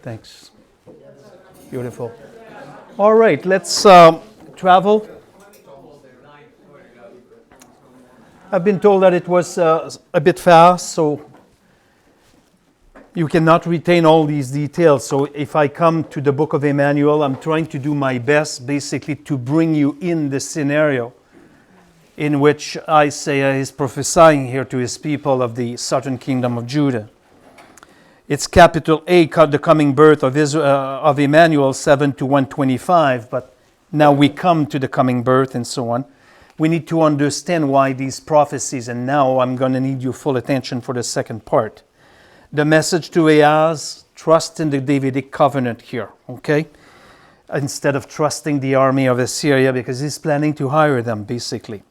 Thanks. Beautiful. All right, let's travel. I've been told that it was a bit fast, so you cannot retain all these details. So if I come to the book of Emmanuel, I'm trying to do my best basically to bring you in the scenario in which Isaiah is prophesying here to his people of the southern kingdom of Judah. It's capital A, the coming birth of Emmanuel, 7 to 125, but now we come to the coming birth and so on. We need to understand why these prophecies, and now I'm going to need your full attention for the second part. The message to Ahaz, trust in the Davidic covenant here, okay? Instead of trusting the army of Assyria, because he's planning to hire them, basically.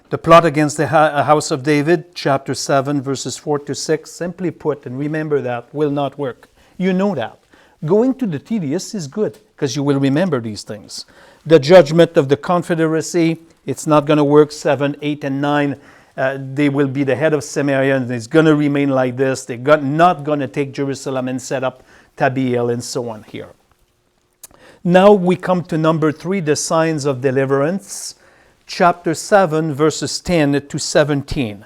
The plot against the house of David, chapter 7, verses 4 to 6, simply put, and remember that, will not work. You know that. Going to the tedious is good, because you will remember these things. The judgment of the confederacy, it's not going to work. 7, 8, and 9, they will be the head of Samaria, and it's going to remain like this. They're not going to take Jerusalem and set up Tabiel and so on here. Now we come to number 3, the signs of deliverance. Chapter 7, verses 10 to 17.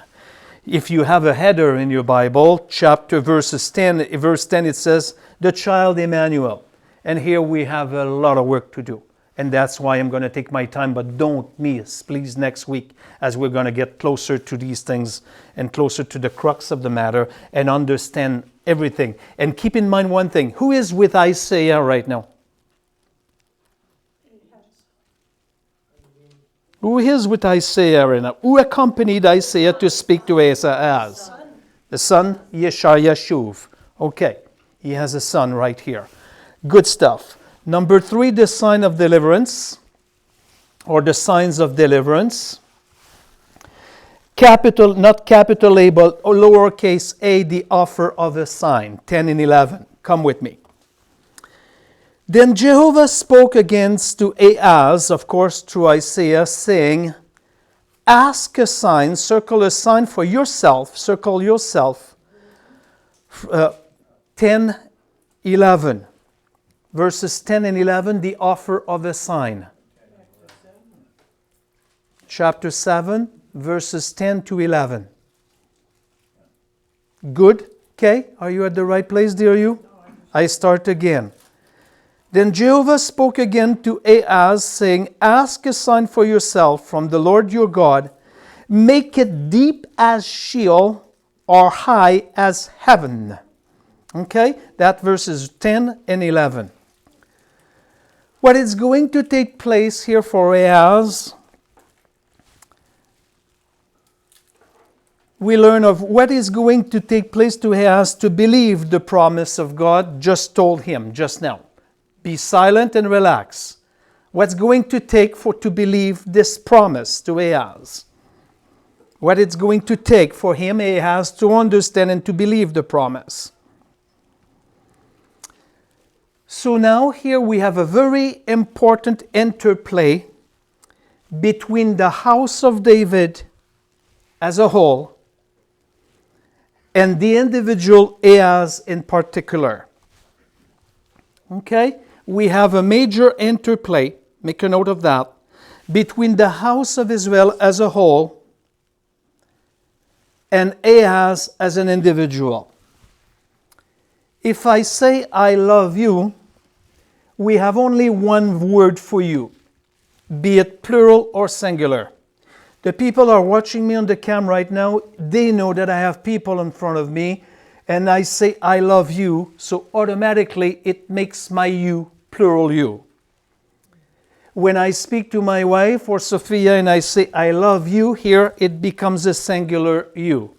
If you have a header in your Bible, verse 10, it says, the child Emmanuel. And here we have a lot of work to do. And that's why I'm going to take my time, but don't miss, please, next week, as we're going to get closer to these things and closer to the crux of the matter and understand everything. And keep in mind one thing. Who is with Isaiah right now? Who is with Isaiah right now? Who accompanied Isaiah to speak to Ahaz? The son, Yeshayashuv. Okay, he has a son right here. Good stuff. Number 3, the sign of deliverance, or the signs of deliverance. Capital, not capital A, but lowercase a, the offer of a sign. 10 and 11. Come with me. Then Jehovah spoke again to Ahaz, of course, through Isaiah, saying, ask a sign, circle a sign for yourself, circle yourself. 10, 11. Verses 10 and 11, the offer of a sign. Chapter 7, verses 10 to 11. Good? Okay, are you at the right place, dear you? I start again. Then Jehovah spoke again to Ahaz, saying, ask a sign for yourself from the Lord your God. Make it deep as Sheol or high as heaven. Okay, that verses 10 and 11. What is going to take place here for Ahaz, we learn of what is going to take place to Ahaz to believe the promise of God just told him just now. Be silent and relax. What's going to take to believe this promise to Ahaz? What it's going to take for him, Ahaz, to understand and to believe the promise. So now here we have a very important interplay between the house of David as a whole and the individual Ahaz in particular. Okay? We have a major interplay, make a note of that, between the house of Israel as a whole and Ahaz as an individual. If I say I love you, we have only one word for you, be it plural or singular. The people are watching me on the cam right now. They know that I have people in front of me, and I say I love you, so automatically it makes my you plural you. When I speak to my wife or Sophia and I say I love you, here it becomes a singular you.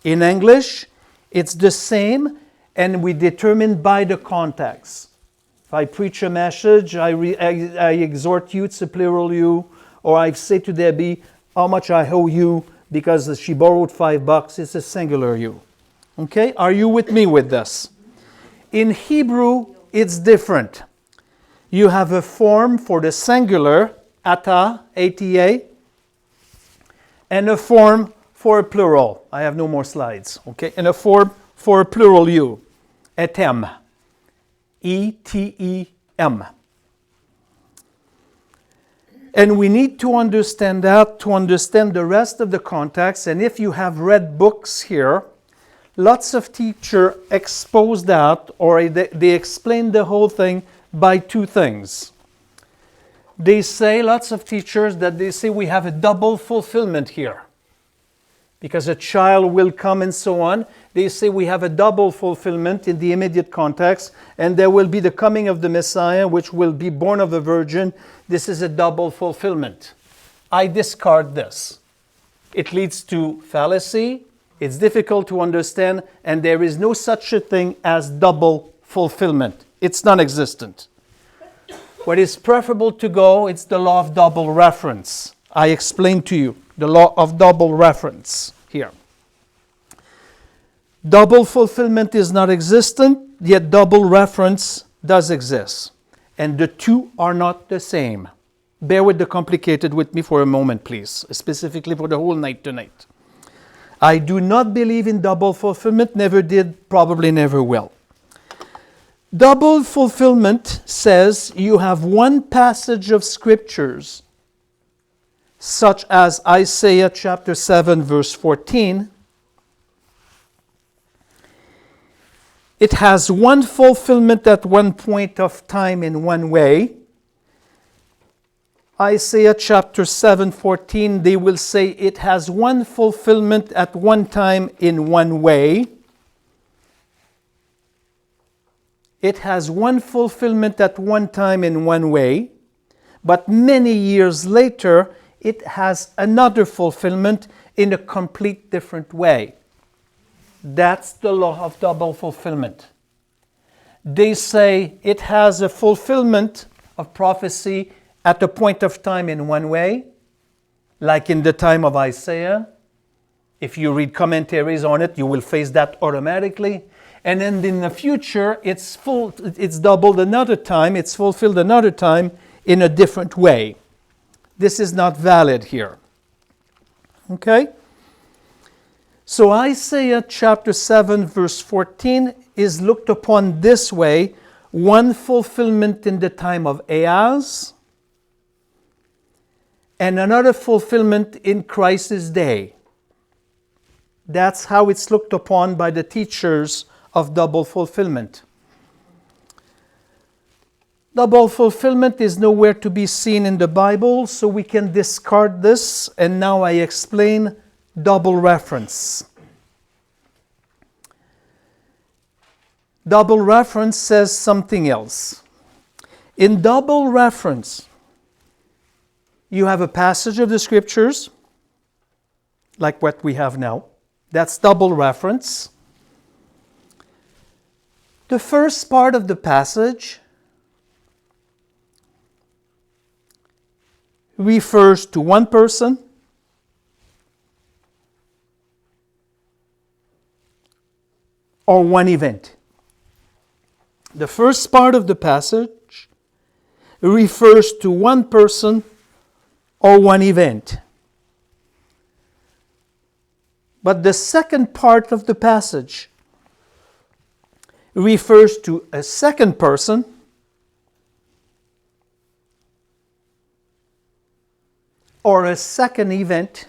In English, it's the same, and we determine by the context. If I preach a message, I exhort you, it's a plural you, or I say to Debbie how much I owe you because she borrowed $5, it's a singular you. Okay, are you with me with this? In Hebrew, it's different. You have a form for the singular, ata, A-T-A, and a form for a plural. I have no more slides, okay? And a form for a plural you, etem. E-T-E-M. And we need to understand that to understand the rest of the context. And if you have read books here, lots of teachers expose that, or they explain the whole thing by two things. They say, lots of teachers, that they say we have a double fulfillment here. Because a child will come and so on. They say we have a double fulfillment in the immediate context, and there will be the coming of the Messiah, which will be born of a virgin. This is a double fulfillment. I discard this. It leads to fallacy, it's difficult to understand, and there is no such a thing as double fulfillment. It's non-existent. What is preferable to go, it's the law of double reference. I explained to you the law of double reference here. Double fulfillment is not existent, yet double reference does exist. And the two are not the same. Bear with the complicated with me for a moment, please, specifically for the whole night tonight. I do not believe in double fulfillment, never did, probably never will. Double fulfillment says you have one passage of scriptures, such as Isaiah chapter 7, verse 14. It has one fulfillment at one point of time in one way. Isaiah chapter 7:14, they will say it has one fulfillment at one time in one way. It has one fulfillment at one time in one way, but many years later, it has another fulfillment in a complete different way. That's the law of double fulfillment. They say it has a fulfillment of prophecy at a point of time in one way, like in the time of Isaiah. If you read commentaries on it, you will face that automatically. And then in the future, it's doubled another time, it's fulfilled another time in a different way. This is not valid here. Okay? So Isaiah chapter 7, verse 14 is looked upon this way: one fulfillment in the time of Ahaz, and another fulfillment in Christ's day. That's how it's looked upon by the teachers of double fulfillment. Double fulfillment is nowhere to be seen in the Bible, so we can discard this, and now I explain double reference. Double reference says something else. In double reference, you have a passage of the scriptures, like what we have now. That's double reference. The first part of the passage refers to one person or one event. The first part of the passage refers to one person or one event. But the second part of the passage refers to a second person or a second event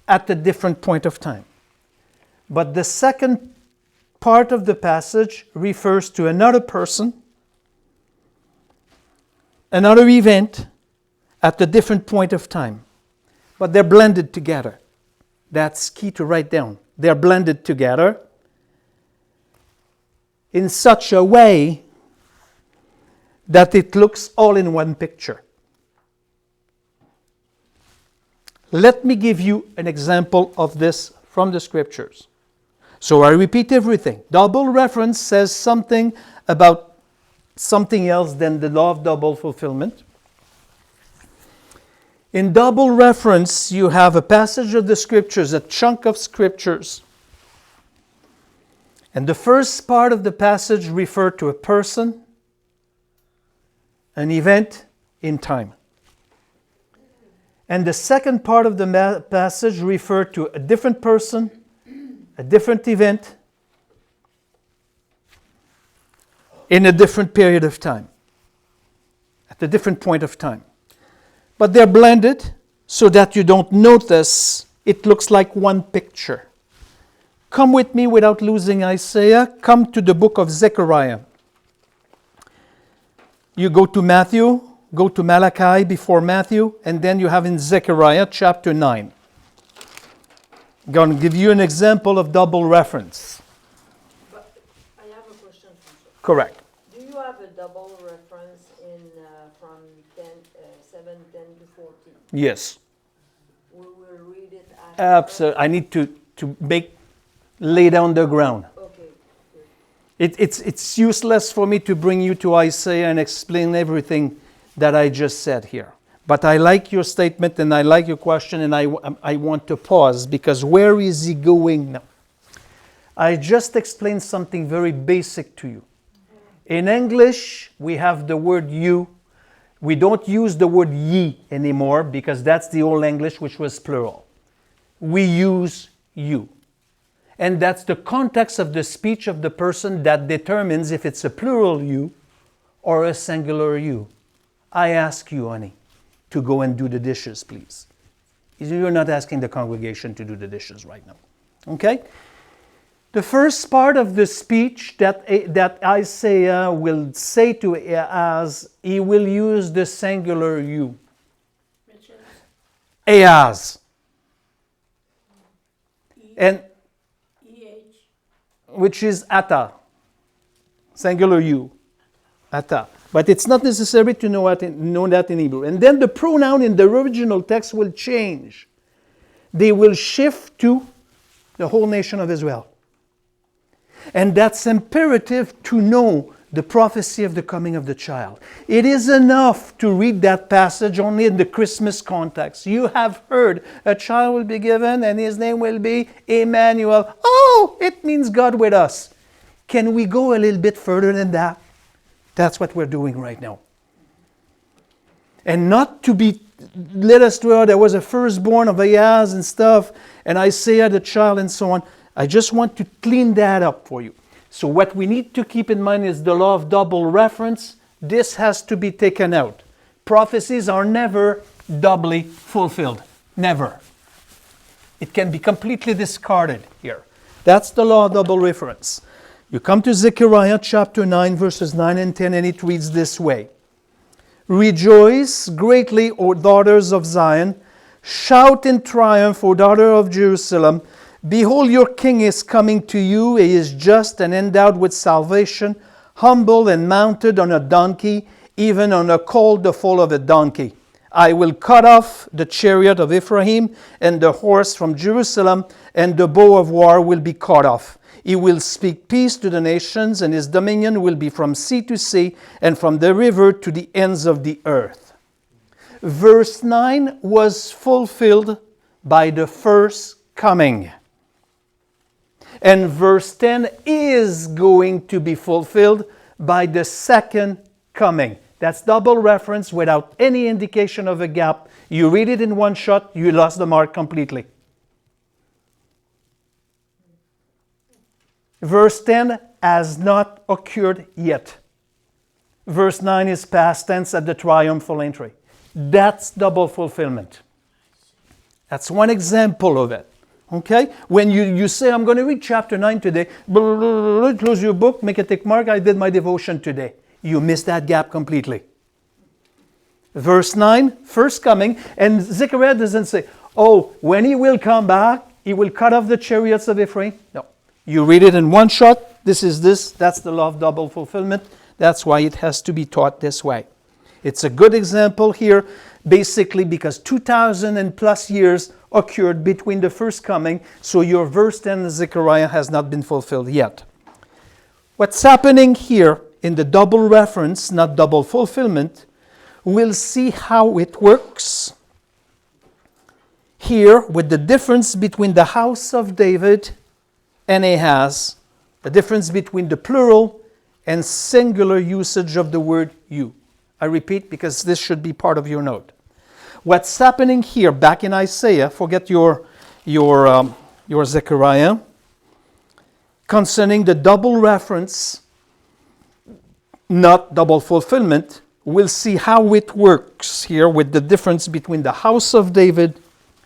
at a different point of time. But the second part of the passage refers to another person, another event at a different point of time. But they're blended together. That's key to write down. They're blended together in such a way that it looks all in one picture. Let me give you an example of this from the scriptures. So I repeat everything. Double reference says something about something else than the law of double fulfillment. In double reference, you have a passage of the scriptures, a chunk of scriptures. And the first part of the passage refers to a person, an event in time. And the second part of the passage refers to a different person, a different event in a different period of time, at a different point of time. But they're blended so that you don't notice it looks like one picture. Come with me without losing Isaiah. Come to the book of Zechariah. You go to Matthew, go to Malachi before Matthew, and then you have in Zechariah chapter 9. I'm going to give you an example of double reference. But I have a question. Correct. Do you have a double reference in from 7:10 to 14? Yes. We will read it after. Absolutely. I need to lay down the ground. Okay. Good. It's useless for me to bring you to Isaiah and explain everything that I just said here. But I like your statement and I like your question, and I want to pause, because where is he going now? I just explained something very basic to you. In English, we have the word you. We don't use the word ye anymore because that's the old English, which was plural. We use you. And that's the context of the speech of the person that determines if it's a plural you or a singular you. I ask you, honey, to go and do the dishes, please. You're not asking the congregation to do the dishes right now. Okay? The first part of the speech that Isaiah will say to Ahaz, he will use the singular you. Ahaz. And which is Ata. Singular you. Ata. But it's not necessary to know that in Hebrew. And then the pronoun in the original text will change. They will shift to the whole nation of Israel. And that's imperative to know the prophecy of the coming of the child. It is enough to read that passage only in the Christmas context. You have heard a child will be given and his name will be Emmanuel. Oh, it means God with us. Can we go a little bit further than that? That's what we're doing right now. And not to be led astray, there was a firstborn of Ahaz and stuff, and Isaiah the child and so on. I just want to clean that up for you. So what we need to keep in mind is the law of double reference. This has to be taken out. Prophecies are never doubly fulfilled. Never. It can be completely discarded here. That's the law of double reference. You come to Zechariah chapter 9, verses 9 and 10, and it reads this way. Rejoice greatly, O daughters of Zion. Shout in triumph, O daughter of Jerusalem. Behold, your king is coming to you. He is just and endowed with salvation, humble and mounted on a donkey, even on a colt, the foal of a donkey. I will cut off the chariot of Ephraim and the horse from Jerusalem, and the bow of war will be cut off. He will speak peace to the nations, and his dominion will be from sea to sea and from the river to the ends of the earth. Verse 9 was fulfilled by the first coming. And verse 10 is going to be fulfilled by the second coming. That's double reference without any indication of a gap. You read it in one shot, you lost the mark completely. Verse 10 has not occurred yet. Verse 9 is past tense at the triumphal entry. That's double fulfillment. That's one example of it. Okay? When you say, I'm going to read chapter 9 today, close your book, make a tick mark, I did my devotion today. You missed that gap completely. Verse 9, first coming, and Zechariah doesn't say, oh, when he will come back, he will cut off the chariots of Ephraim. No. You read it in one shot, this is this, that's the law of double fulfillment. That's why it has to be taught this way. It's a good example here, basically because 2,000 and plus years occurred between the first coming, so your verse 10 in Zechariah has not been fulfilled yet. What's happening here in the double reference, not double fulfillment, we'll see how it works here with the difference between the house of David and Ahaz, the difference between the plural and singular usage of the word you. I repeat because this should be part of your note. What's happening here back in Isaiah, forget your Zechariah, concerning the double reference, not double fulfillment, we'll see how it works here with the difference between the house of David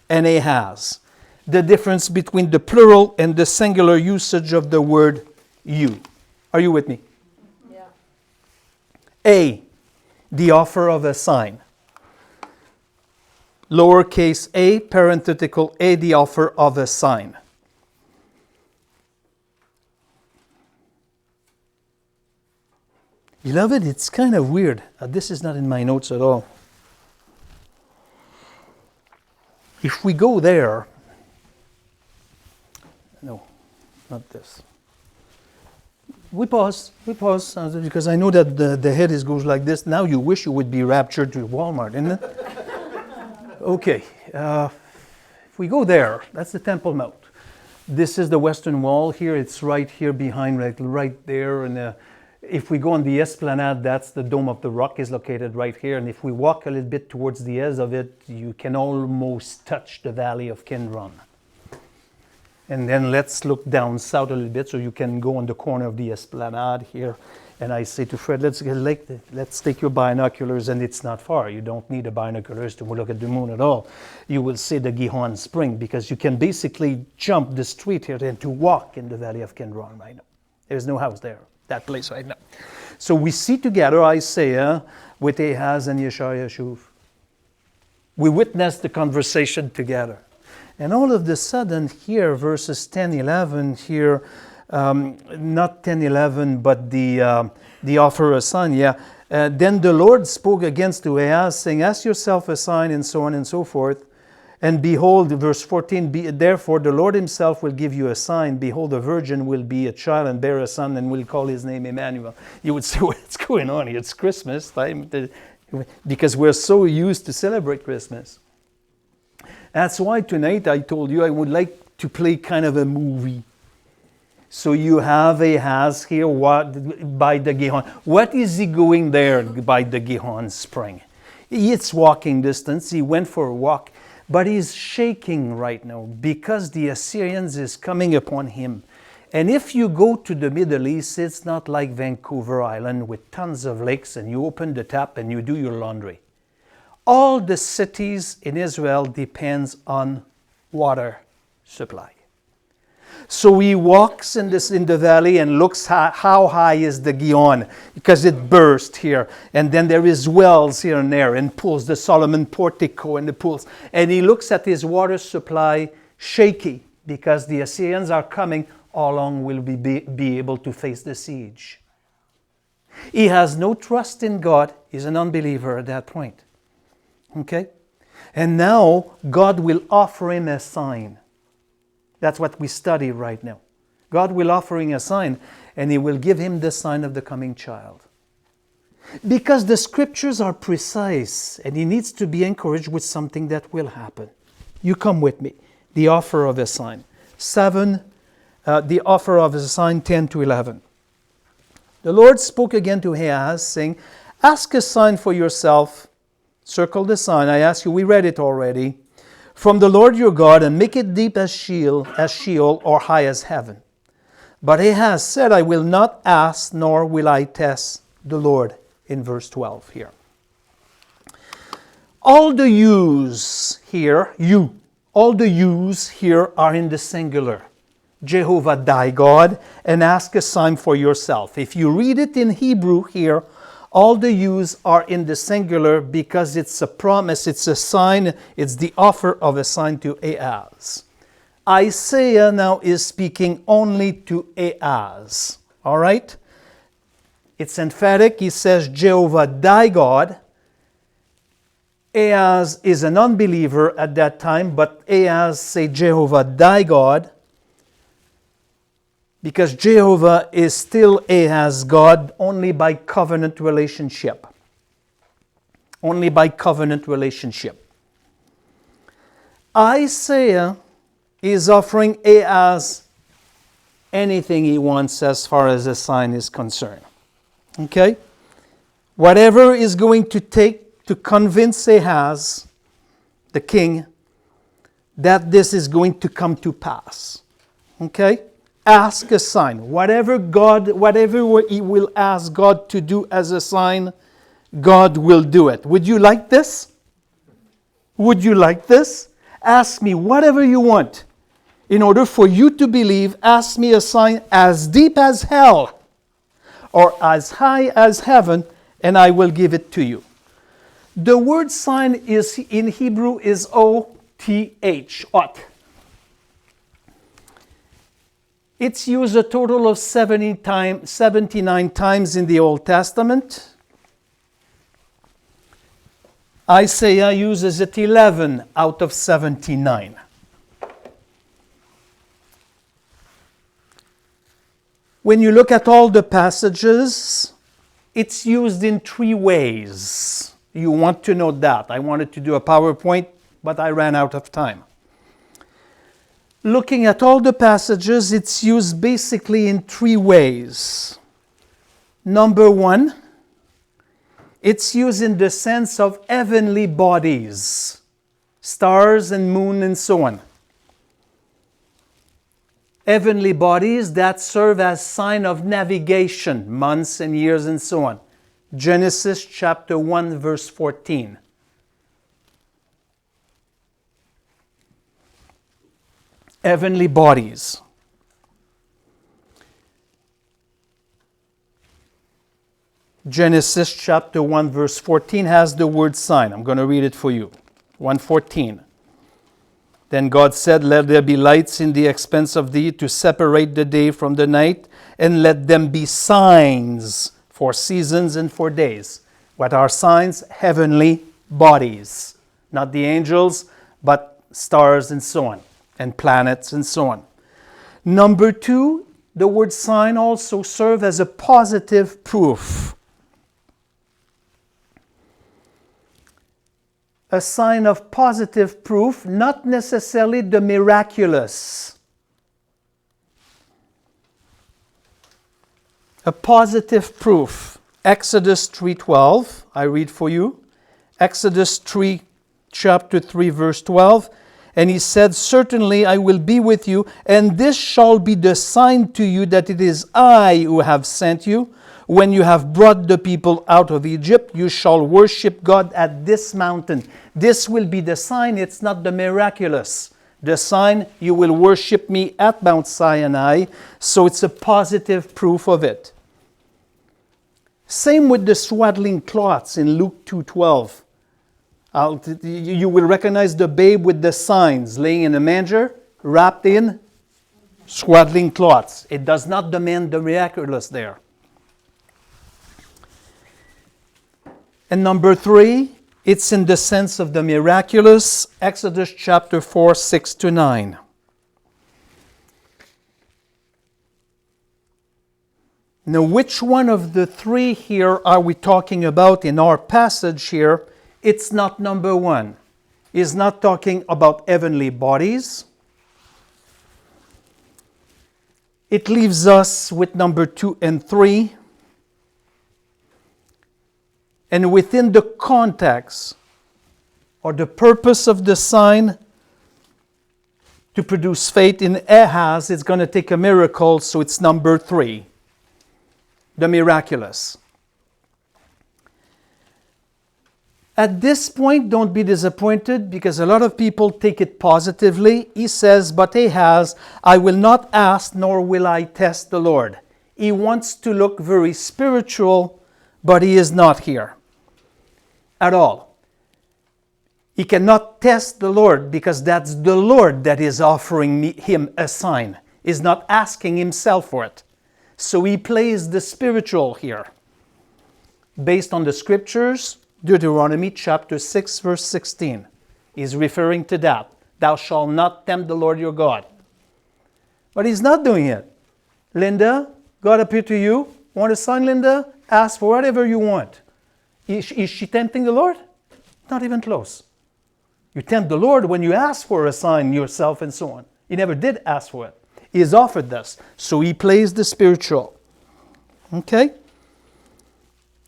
and Ahaz. The difference between the plural and the singular usage of the word you. Are you with me? Yeah. A, the offer of a sign. Lowercase a, parenthetical a, the offer of a sign. Beloved, it's kind of weird. This is not in my notes at all. If we go there, no, not this. We pause, because I know that the head goes like this. Now you wish you would be raptured to Walmart, isn't it? Okay, if we go there, that's the Temple Mount. This is the Western Wall here. It's right here behind, right there. And if we go on the Esplanade, that's the Dome of the Rock is located right here. And if we walk a little bit towards the edge of it, you can almost touch the Valley of Kidron. And then let's look down south a little bit so you can go on the corner of the Esplanade here. And I say to Fred, let's take your binoculars, and it's not far. You don't need the binoculars to look at the moon at all. You will see the Gihon Spring, because you can basically jump the street here and to walk in the Valley of Kidron right now. There's no house there, that place right now. So we see together Isaiah with Ahaz and Yeshua-Yashuv. We witness the conversation together. And all of a sudden here, verses 10, 11 here, not 10, 11, but the offer of a sign, yeah. Then the Lord spoke against to Ahaz, saying, ask yourself a sign, and so on and so forth. And behold, verse 14, therefore the Lord himself will give you a sign. Behold, a virgin will be a child and bear a son, and will call his name Emmanuel. You would say, what's going on here? It's Christmas time, because we're so used to celebrate Christmas. That's why tonight I told you I would like to play kind of a movie. So you have Ahaz here by the Gihon. What is he going there by the Gihon Spring? It's walking distance. He went for a walk. But he's shaking right now because the Assyrians is coming upon him. And if you go to the Middle East, it's not like Vancouver Island with tons of lakes and you open the tap and you do your laundry. All the cities in Israel depends on water supply. So he walks in the valley and looks how high is the Gihon, because it burst here. And then there is wells here and there, and pools, the Solomon portico and the pools. And he looks at his water supply shaky, because the Assyrians are coming. How long will we be able to face the siege? He has no trust in God. He's an unbeliever at that point. Okay? And now God will offer him a sign. That's what we study right now. God will offer him a sign, and he will give him the sign of the coming child. Because the scriptures are precise, and he needs to be encouraged with something that will happen. You come with me. The offer of a sign. The offer of a sign, 10 to 11. The Lord spoke again to Ahaz, saying, ask a sign for yourself. Circle the sign. I ask you, we read it already. From the Lord your God, and make it deep as Sheol, or high as heaven. But Ahaz said, I will not ask, nor will I test the Lord, in verse 12 here. All the yous here, all the yous here are in the singular. Jehovah thy God, and ask a sign for yourself. If you read it in Hebrew here, all the yous are in the singular because it's a promise, it's a sign, it's the offer of a sign to Ahaz. Isaiah now is speaking only to Ahaz. All right? It's emphatic. He says, Jehovah thy God. Ahaz is an unbeliever at that time, but Ahaz say Jehovah thy God, because Jehovah is still Ahaz's God only by covenant relationship. Only by covenant relationship. Isaiah is offering Ahaz anything he wants as far as a sign is concerned. Okay? Whatever is going to take to convince Ahaz, the king, that this is going to come to pass. Okay? ask a sign. Whatever He will ask God to do as a sign, God will do it. Would you like this? Would you like this? Ask me whatever you want. In order for you to believe, ask me a sign as deep as hell or as high as heaven, and I will give it to you. The word sign is in Hebrew is O-T-H, ot. It's used a total of 79 times in the Old Testament. Isaiah uses it 11 out of 79. When you look at all the passages, it's used in 3 ways. You want to know that. I wanted to do a PowerPoint, but I ran out of time. Looking at all the passages, it's used basically in 3 ways. Number 1, it's used in the sense of heavenly bodies, stars and moon and so on. Heavenly bodies that serve as sign of navigation, months and years and so on. Genesis chapter 1 verse 14. Heavenly bodies. Genesis chapter 1 verse 14 has the word sign. I'm going to read it for you. 1:14. Then God said, "Let there be lights in the expanse of thee to separate the day from the night, and let them be signs for seasons and for days." What are signs? Heavenly bodies. Not the angels, but stars and so on, and planets and so on. Number 2, the word sign also serves as a positive proof. A sign of positive proof, not necessarily the miraculous. A positive proof. Exodus 3:12, I read for you. Exodus chapter 3, verse 12. And he said, "Certainly I will be with you, and this shall be the sign to you that it is I who have sent you. When you have brought the people out of Egypt, you shall worship God at this mountain." This will be the sign, it's not the miraculous. The sign, you will worship me at Mount Sinai, so it's a positive proof of it. Same with the swaddling cloths in Luke 2:12. You will recognize the babe with the signs, laying in a manger, wrapped in swaddling cloths. It does not demand the miraculous there. And number 3, it's in the sense of the miraculous. Exodus chapter 4, 6-9. Now, which one of the 3 here are we talking about in our passage here? It's not number 1. He's not talking about heavenly bodies. It leaves us with number 2 and 3. And within the context or the purpose of the sign to produce faith in Ahaz, it's going to take a miracle, so it's number 3, the miraculous. At this point, don't be disappointed, because a lot of people take it positively. He says, "But Ahaz, I will not ask, nor will I test the Lord." He wants to look very spiritual, but he is not here at all. He cannot test the Lord, because that's the Lord that is offering him a sign. He's not asking himself for it. So he plays the spiritual here. Based on the scriptures, Deuteronomy chapter 6 verse 16 is referring to that. "Thou shalt not tempt the Lord your God." But he's not doing it. Linda, God appeared to you. Want a sign, Linda? Ask for whatever you want. Is she tempting the Lord? Not even close. You tempt the Lord when you ask for a sign yourself and so on. He never did ask for it. He is offered this. So he plays the spiritual. Okay?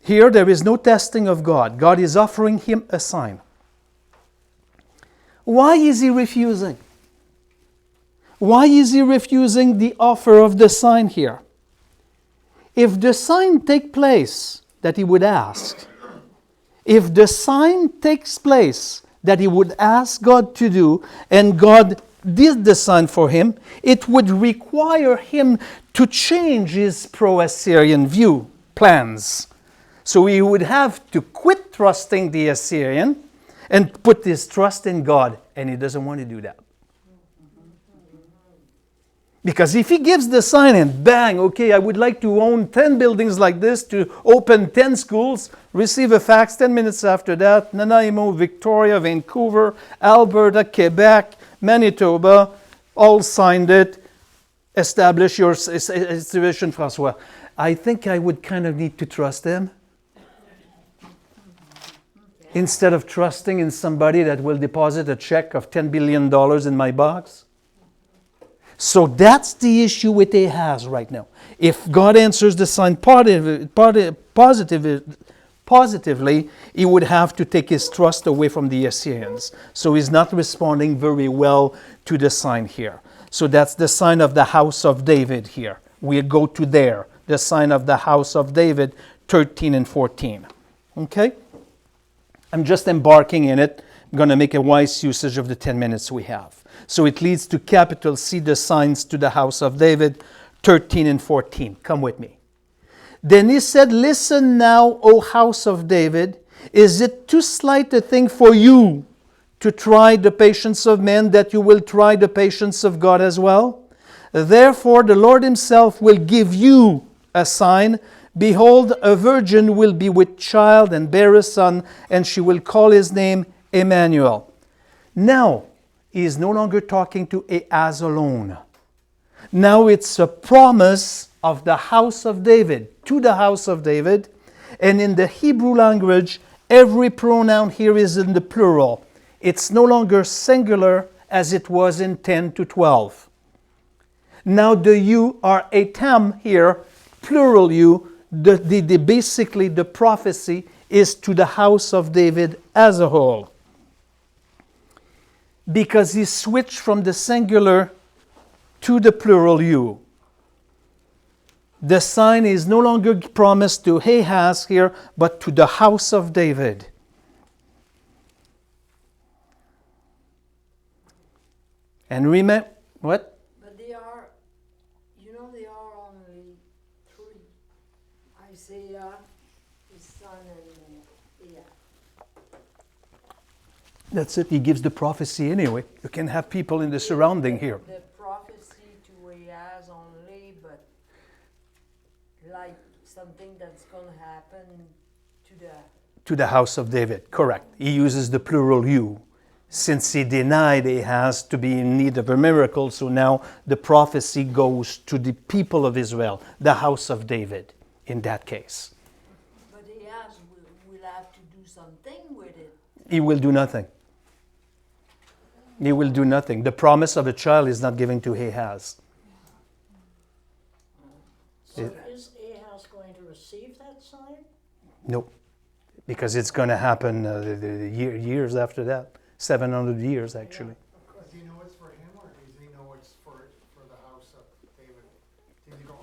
Here there is no testing of God. God is offering him a sign. Why is he refusing? Why is he refusing the offer of the sign here? If the sign take place that he would ask, if the sign takes place that he would ask God to do, and God did the sign for him, it would require him to change his pro-Assyrian view plans. So he would have to quit trusting the Assyrian and put his trust in God, and he doesn't want to do that. Because if he gives the sign and bang, okay, I would like to own 10 buildings like this, to open 10 schools, receive a fax 10 minutes after that, Nanaimo, Victoria, Vancouver, Alberta, Quebec, Manitoba, all signed it, establish your situation, François. I think I would kind of need to trust him. Instead of trusting in somebody that will deposit a check of $10 billion in my box. So that's the issue with Ahaz right now. If God answers the sign positively, he would have to take his trust away from the Assyrians. So he's not responding very well to the sign here. So that's the sign of the house of David here. We'll go to there. The sign of the house of David, 13 and 14. Okay? I'm just embarking in it. I'm going to make a wise usage of the 10 minutes we have. So it leads to capital C, the signs to the house of David, 13 and 14. Come with me. Then he said, listen now, O house of David, is it too slight a thing for you to try the patience of men, that you will try the patience of God as well? Therefore the Lord himself will give you a sign. Behold, a virgin will be with child and bear a son, and she will call his name Emmanuel. Now, he is no longer talking to Ahaz alone. Now it's a promise of the house of David, to the house of David. And in the Hebrew language, every pronoun here is in the plural. It's no longer singular as it was in 10 to 12. Now the you are etam here, plural you. Basically the prophecy is to the house of David as a whole. Because he switched from the singular to the plural you. The sign is no longer promised to Ahaz here, but to the house of David. And remember, what? But they are, they are only three. Isaiah, his son, and Ahaz. That's it. He gives the prophecy anyway. You can have people in the surrounding here. The prophecy to Ahaz only, but like something that's going to happen to the house of David. Correct. He uses the plural you. Since he denied Ahaz to be in need of a miracle, so now the prophecy goes to the people of Israel, the house of David, in that case. But Ahaz will have to do something with it. He will do nothing. He will do nothing. The promise of a child is not given to Ahaz. So is Ahaz going to receive that sign? Nope. Because it's going to happen years after that. 700 years, actually. Do you know it's for him, or does he know it's for the house of David?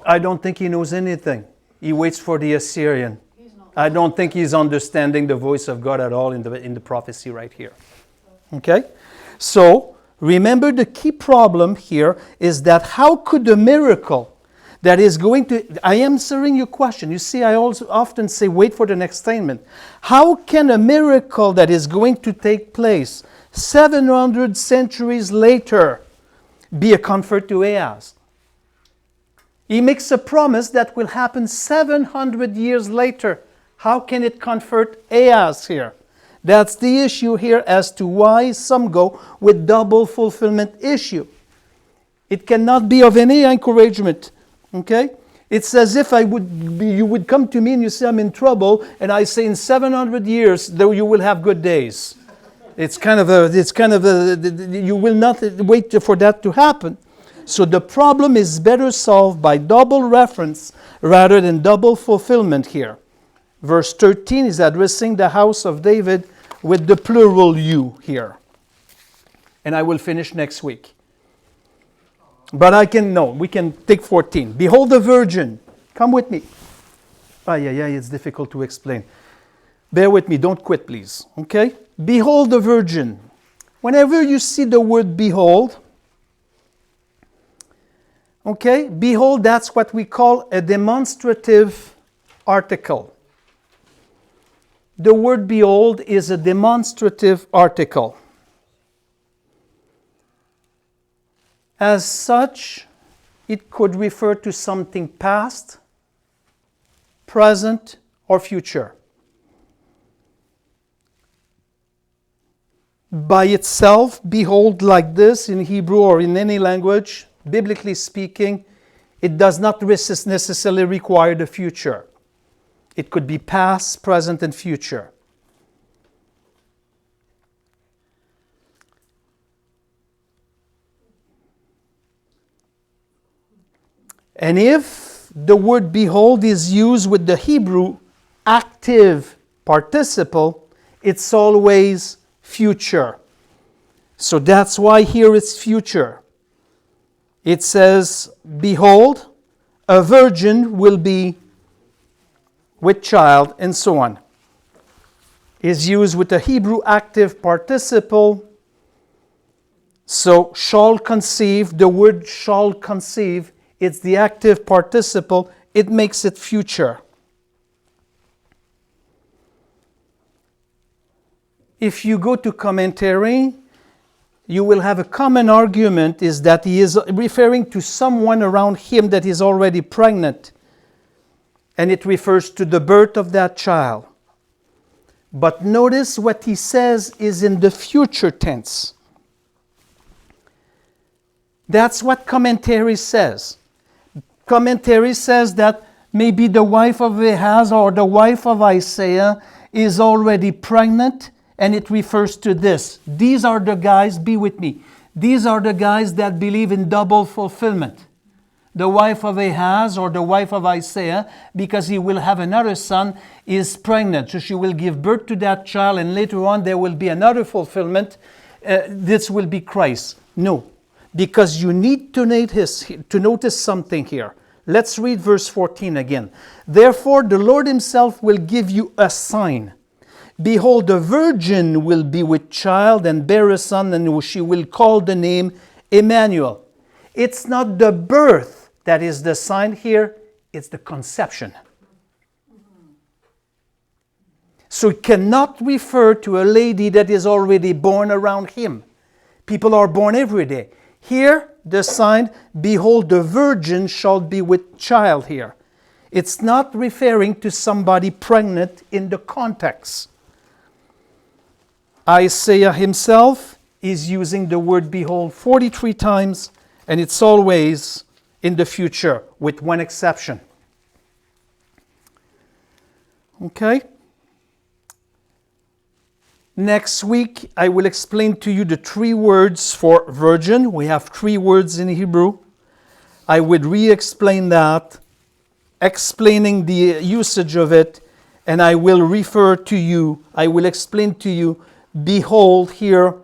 I don't think he knows anything. He waits for the Assyrian. I don't think he's understanding the voice of God at all in the prophecy right here. Okay? So, remember the key problem here is that how could a miracle that is going to... I am answering your question. You see, I also often say, wait for the next statement. How can a miracle that is going to take place 700 centuries later be a comfort to Ahaz? He makes a promise that will happen 700 years later. How can it comfort Ahaz here? That's the issue here as to why some go with double fulfillment issue. It cannot be of any encouragement. Okay? It's as if you would come to me and you say, I'm in trouble, and I say in 700 years, though you will have good days. You will not wait for that to happen. So the problem is better solved by double reference rather than double fulfillment here. Verse 13 is addressing the house of David with the plural you here. And I will finish next week. But we can take 14. Behold the virgin. Come with me. It's difficult to explain. Bear with me, don't quit, please. Okay? Behold the virgin. Whenever you see the word behold, okay, behold, that's what we call a demonstrative article. The word behold is a demonstrative article. As such, it could refer to something past, present, or future. By itself, behold, like this in Hebrew or in any language, biblically speaking, it does not necessarily require the future. It could be past, present, and future. And if the word behold is used with the Hebrew active participle, it's always future. So that's why here it's future. It says, behold, a virgin will be with child, and so on. Is used with the Hebrew active participle. So shall conceive, the word shall conceive, it's the active participle, it makes it future. If you go to commentary, you will have a common argument is that he is referring to someone around him that is already pregnant, and it refers to the birth of that child. But notice what he says is in the future tense. That's what commentary says. Commentary says that maybe the wife of Ahaz or the wife of Isaiah is already pregnant, and it refers to this. These are the guys, be with me. These are the guys that believe in double fulfillment. The wife of Ahaz or the wife of Isaiah, because he will have another son, is pregnant. So she will give birth to that child, and later on there will be another fulfillment. This will be Christ. No, because you need to notice something here. Let's read verse 14 again. Therefore the Lord himself will give you a sign. Behold, the virgin will be with child and bear a son, and she will call the name Emmanuel. It's not the birth that is the sign here, it's the conception. So it cannot refer to a lady that is already born around him. People are born every day. Here, the sign, behold, the virgin shall be with child here. It's not referring to somebody pregnant in the context. Isaiah himself is using the word behold 43 times, and it's always in the future, with one exception. Okay? Next week, I will explain to you the 3 words for virgin. We have 3 words in Hebrew. I would re-explain that, explaining the usage of it, and I will explain to you, behold here,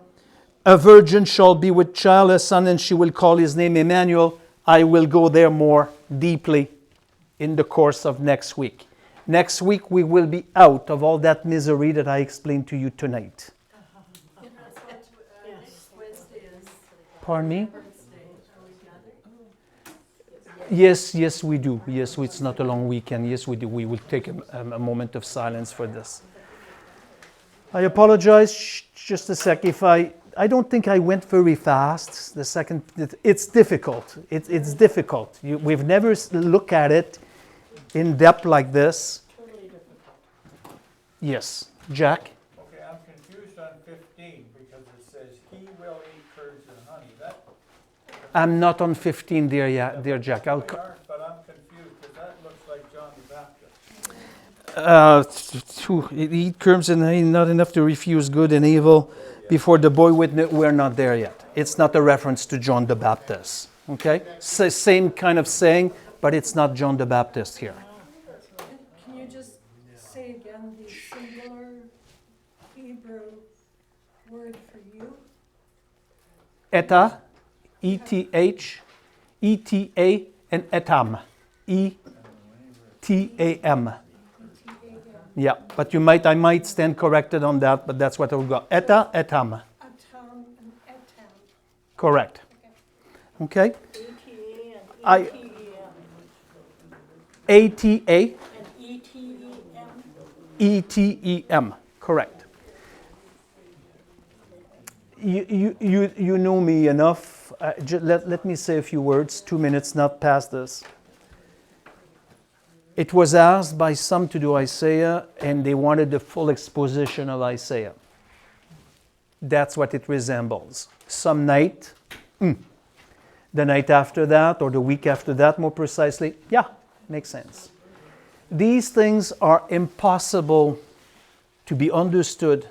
a virgin shall be with child, a son, and she will call his name Emmanuel. I will go there more deeply in the course of next week. Next week, we will be out of all that misery that I explained to you tonight. Pardon me? Yes, we do. Yes, it's not a long weekend. Yes, we do. We will take a moment of silence for this. I apologize. Just a sec. I don't think I went very fast. It's difficult. It's difficult. We've never looked at it in depth like this. Totally different. Yes, Jack. Okay, I'm confused on 15 because it says he will eat curds and honey. I'm not on 15 there yet, dear Jack. But I'm confused because that looks like John the Baptist. Eat curds and honey, not enough to refuse good and evil. Before the boy witness, we're not there yet. It's not a reference to John the Baptist. Okay, same kind of saying, but it's not John the Baptist here. Can you just say again the singular Hebrew word for you? Eta, E-T-H, E-T-A and etam. E-T-A-M. Yeah, but I might stand corrected on that, but that's what I will go. Eta, etam. A town and a town. Correct. Okay? ETA and I- ETEM. A-T-A, And ETEM. E-T-E-M. Correct. You know me enough. Let me say a few words. 2 minutes, not past this. It was asked by some to do Isaiah, and they wanted the full exposition of Isaiah. That's what it resembles. Some night, the night after that, or the week after that, more precisely, yeah, makes sense. These things are impossible to be understood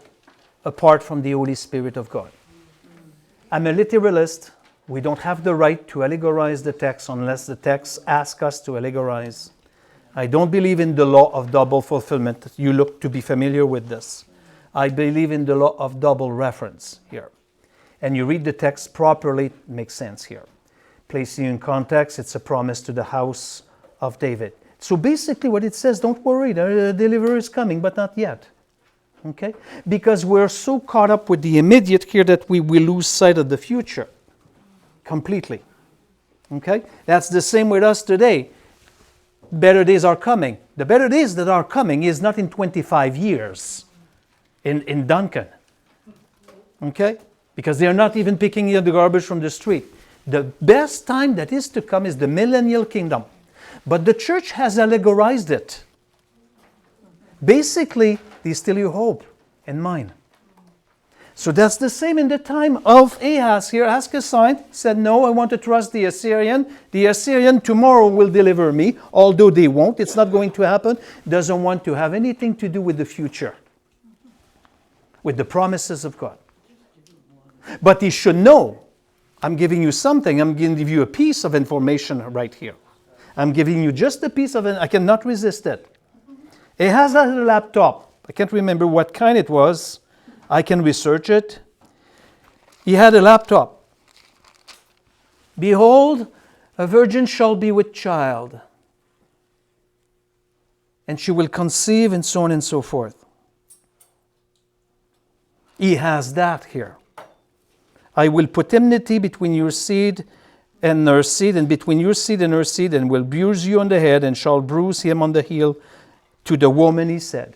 apart from the Holy Spirit of God. I'm a literalist. We don't have the right to allegorize the text unless the text asks us to allegorize. I don't believe in the law of double fulfillment. You look to be familiar with this. I believe in the law of double reference here. And you read the text properly, it makes sense here. Placing in context, it's a promise to the house of David. So basically what it says, don't worry, the deliverer is coming, but not yet. Okay? Because we're so caught up with the immediate here that we will lose sight of the future completely. Okay? That's the same with us today. Better days are coming. The better days that are coming is not in 25 years in Duncan. Okay? Because they are not even picking up the garbage from the street. The best time that is to come is the millennial kingdom. But the church has allegorized it. Basically, they steal your hope and mine. So that's the same in the time of Ahaz here. Ask a sign. Said, no, I want to trust the Assyrian. The Assyrian tomorrow will deliver me, although they won't. It's not going to happen. Doesn't want to have anything to do with the future, with the promises of God. But he should know, I'm giving you something. I'm going to give you a piece of information right here. I'm giving you just a piece of it. I cannot resist it. Ahaz had a laptop. I can't remember what kind it was. I can research it. He had a laptop. Behold, a virgin shall be with child, and she will conceive, and so on and so forth. He has that here. I will put enmity between your seed and her seed, and between your seed and her seed, and will bruise you on the head, and shall bruise him on the heel. To the woman, he said.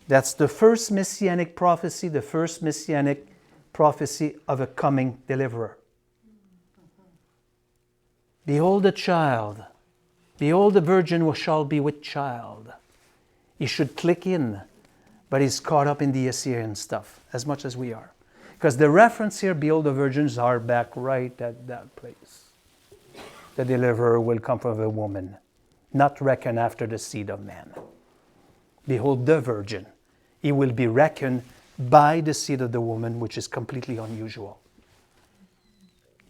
That's the first messianic prophecy, the first messianic prophecy of a coming deliverer. Behold the child. Behold the virgin shall be with child. He should click in, but he's caught up in the Assyrian stuff as much as we are. Because the reference here, behold the virgins, are back right at that place. The deliverer will come from a woman, not reckoned after the seed of man. Behold the virgin. He will be reckoned by the seed of the woman, which is completely unusual.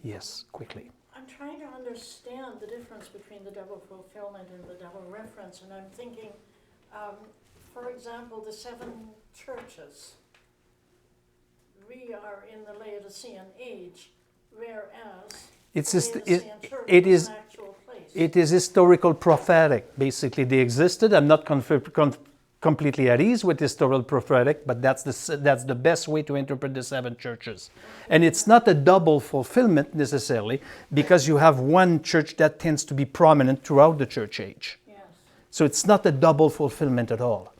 Yes, quickly. I'm trying to understand the difference between the double fulfillment and the double reference, and I'm thinking, for example, the 7 churches. We are in the Laodicean age, whereas It's the just, Laodicean church it was is an actual place. it is historical prophetic. Basically, they existed. I'm not completely at ease with historical prophetic, but that's the best way to interpret the 7 churches. And it's not a double fulfillment necessarily, because you have one church that tends to be prominent throughout the church age. Yes. So it's not a double fulfillment at all.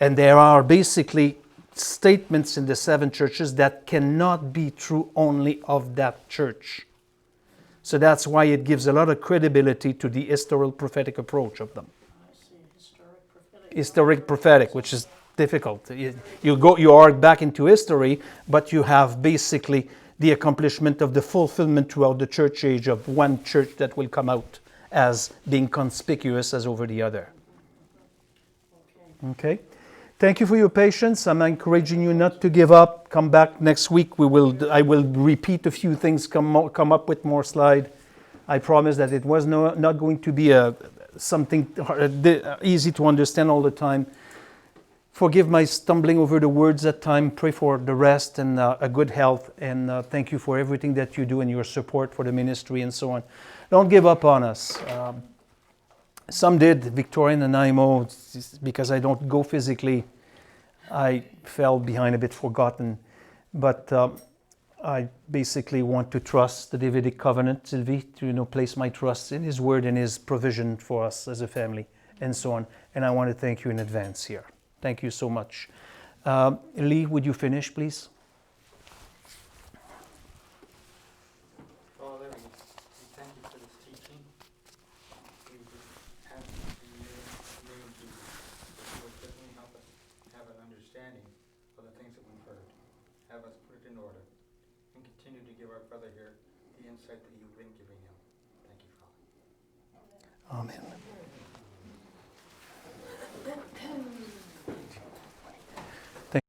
And there are basically statements in the 7 churches that cannot be true only of that church. So that's why it gives a lot of credibility to the historical prophetic approach of them. I see, historic prophetic. Historic prophetic, which is difficult. You arc back into history, but you have basically the accomplishment of the fulfillment throughout the church age of one church that will come out as being conspicuous as over the other. Okay? Thank you for your patience. I'm encouraging you not to give up. Come back next week. I will repeat a few things, come up with more slide. I promise that it was not going to be something easy to understand all the time. Forgive my stumbling over the words at time. Pray for the rest and a good health. And thank you for everything that you do and your support for the ministry and so on. Don't give up on us. Some did, Victorian and Imo, because I don't go physically. I fell behind a bit, forgotten. But I basically want to trust the Davidic covenant, Sylvie, to place my trust in His word and His provision for us as a family and so on. And I want to thank you in advance here. Thank you so much. Lee, would you finish, please? Father, we thank you for this teaching. We just ask in the name of Jesus that you will certainly help us have an understanding of the things that we've heard. Have us put it in order and continue to give our brother here the insight that you've been giving him. Thank you, Father. Amen.